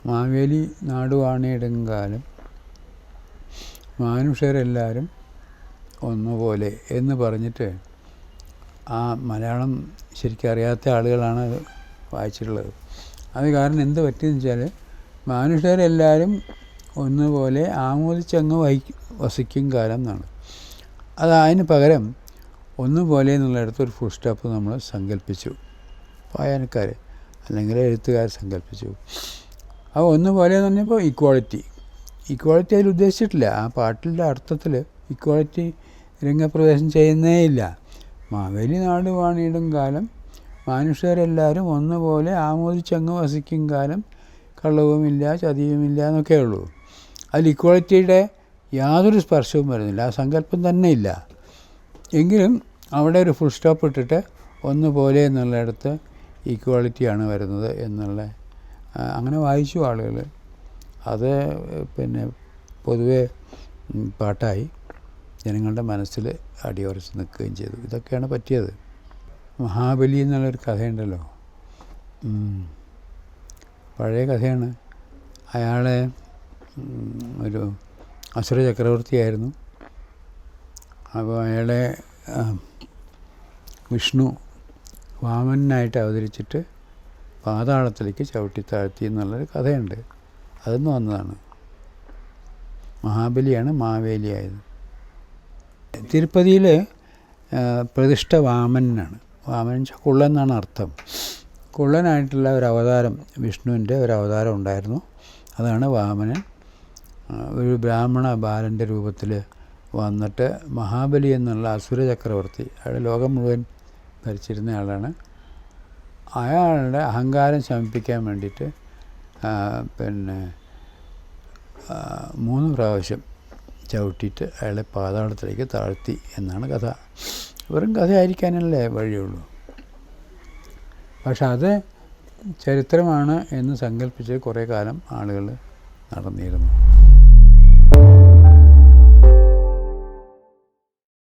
മാവേലി നാടുവാണിടുങ്കാലം മാനുഷരെല്ലാവരും ഒന്നുപോലെ എന്ന് പറഞ്ഞിട്ട് ആ മലയാളം ശരിക്കും അറിയാത്ത ആളുകളാണ് അത് വായിച്ചിട്ടുള്ളത്. അത് കാരണം എന്ത് പറ്റിയെന്ന് വെച്ചാൽ മാനുഷരെല്ലാവരും ഒന്നുപോലെ ആമോദിച്ചങ്ങ് വസിക്കും കാലം എന്നാണ്. അത് അതിന് പകരം ഒന്നുപോലെ എന്നുള്ളിടത്ത് ഒരു ഫുൾ സ്റ്റോപ്പ് നമ്മൾ സങ്കല്പിച്ചു, വായനക്കാർ അല്ലെങ്കിൽ എഴുത്തുകാർ സങ്കല്പിച്ചു. അപ്പോൾ ഒന്നുപോലെ എന്ന് പറഞ്ഞപ്പോൾ ഈക്വാളിറ്റി അതിൽ ഉദ്ദേശിച്ചിട്ടില്ല. ആ പാട്ടിൻ്റെ അർത്ഥത്തിൽ ഈക്വാളിറ്റി രംഗപ്രവേശം ചെയ്യുന്നേ ഇല്ല. മാവേലി നാട് വാണിടും കാലം മനുഷ്യരെല്ലാവരും ഒന്നുപോലെ ആമോദിച്ചങ്ങ് വസിക്കും കാലം കള്ളവുമില്ല ചതിയുമില്ല എന്നൊക്കെ ഉള്ളൂ. അതിൽ ഈക്വാളിറ്റിയുടെ യാതൊരു സ്പർശവും വരുന്നില്ല, ആ സങ്കല്പം തന്നെ ഇല്ല. എങ്കിലും അവിടെ ഒരു ഫുൾ സ്റ്റോപ്പ് ഇട്ടിട്ട് ഒന്നുപോലെ എന്നുള്ളിടത്ത് ഈക്വാളിറ്റിയാണ് വരുന്നത് എന്നുള്ള അങ്ങനെ വായിച്ചു ആളുകൾ. അത് പിന്നെ പൊതുവെ പാട്ടായി ജനങ്ങളുടെ മനസ്സിൽ അടിയുറച്ച് നിൽക്കുകയും ചെയ്തു. ഇതൊക്കെയാണ് പറ്റിയത്. മഹാബലി എന്നുള്ളൊരു കഥയുണ്ടല്ലോ, പഴയ കഥയാണ്. അയാളെ ഒരു അസുര ചക്രവർത്തിയായിരുന്നു. അപ്പോൾ അയാളെ വിഷ്ണു വാമനായിട്ട് അവതരിച്ചിട്ട് പാതാളത്തിലേക്ക് ചവിട്ടി താഴ്ത്തി എന്നുള്ളൊരു കഥയുണ്ട്. അതൊന്ന് വന്നതാണ്. മഹാബലിയാണ് മാവേലിയായത്. തിരുപ്പതിയിൽ പ്രതിഷ്ഠ വാമനാണ്. വാമനൻ കുള്ളൻ എന്നാണ് അർത്ഥം. കുള്ളനായിട്ടുള്ള ഒരു അവതാരം, വിഷ്ണുവിൻ്റെ ഒരു അവതാരം ഉണ്ടായിരുന്നു. അതാണ് വാമനൻ. ഒരു ബ്രാഹ്മണ ബാലൻ്റെ രൂപത്തിൽ വന്നിട്ട് മഹാബലി എന്നുള്ള അസുര ചക്രവർത്തി, അയാൾ ലോകം മുഴുവൻ ഭരിച്ചിരുന്ന ആളാണ്. അയാളുടെ അഹങ്കാരം ശമിപ്പിക്കാൻ വേണ്ടിയിട്ട് പിന്നെ 3 പ്രാവശ്യം ചവിട്ടിയിട്ട് അയാളെ പാതാളത്തിലേക്ക് താഴ്ത്തി എന്നാണ് കഥ. വെറും കഥയായിരിക്കാനല്ലേ വഴിയുള്ളൂ. പക്ഷെ അത് ചരിത്രമാണ് എന്ന് സങ്കല്പിച്ച് കുറേ കാലം ആളുകൾ നടന്നിരുന്നു.